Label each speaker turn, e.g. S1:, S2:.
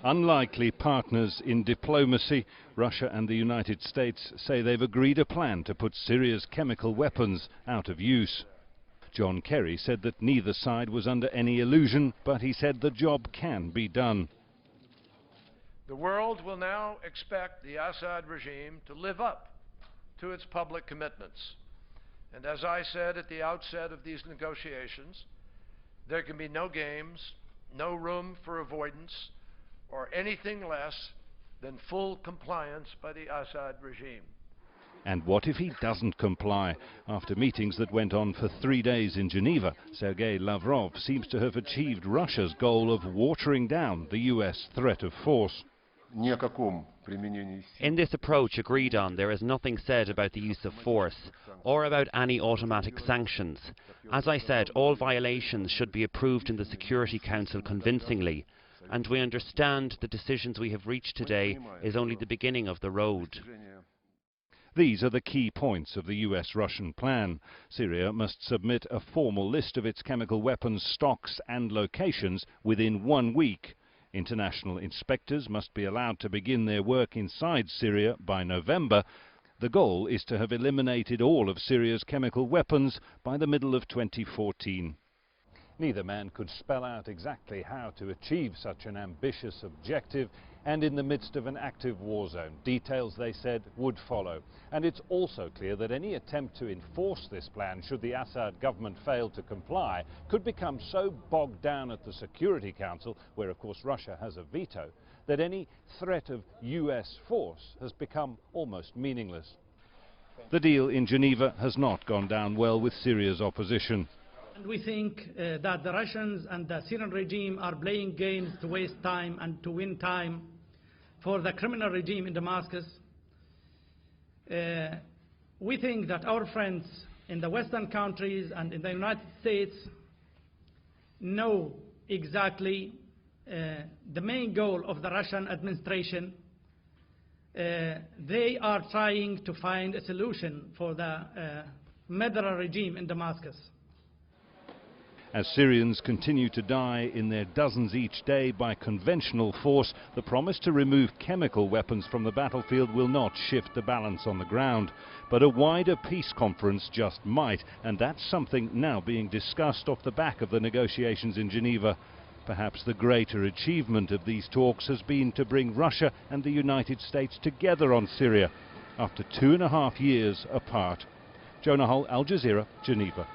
S1: Unlikely partners in diplomacy, Russia and the United States say they've agreed a plan to put Syria's chemical weapons out of use. John Kerry said that neither side was under any illusion, but he said the job can be done.
S2: The world will now expect the Assad regime to live up to its public commitments. And as I said at the outset of these negotiations, there can be no games, no room for avoidance, or anything less than full compliance by the Assad regime.
S1: And what if he doesn't comply? After meetings that went on for 3 days in Geneva, Sergei Lavrov seems to have achieved Russia's goal of watering down the US threat of force.
S3: In this approach agreed on, there is nothing said about the use of force or about any automatic sanctions. As I said, all violations should be approved in the Security Council convincingly, and we understand the decisions we have reached today is only the beginning of the road.
S1: These are the key points of the US-Russian plan. Syria must submit a formal list of its chemical weapons stocks and locations within 1 week. International inspectors must be allowed to begin their work inside Syria by November. The goal is to have eliminated all of Syria's chemical weapons by the middle of 2014. Neither man could spell out exactly how to achieve such an ambitious objective, and in the midst of an active war zone, details, they said, would follow. And it's also clear that any attempt to enforce this plan, should the Assad government fail to comply, could become so bogged down at the Security Council, where of course Russia has a veto, that any threat of US force has become almost meaningless. The deal in Geneva has not gone down well with Syria's opposition.
S4: And we think that the Russians and the Syrian regime are playing games to waste time and to win time for the criminal regime in Damascus. We think that our friends in the Western countries and in the United States know exactly the main goal of the Russian administration. They are trying to find a solution for the murderer regime in Damascus.
S1: As Syrians continue to die in their dozens each day by conventional force, the promise to remove chemical weapons from the battlefield will not shift the balance on the ground. But a wider peace conference just might, and that's something now being discussed off the back of the negotiations in Geneva. Perhaps the greater achievement of these talks has been to bring Russia and the United States together on Syria after 2.5 years apart. Jonah Hull, Al Jazeera, Geneva.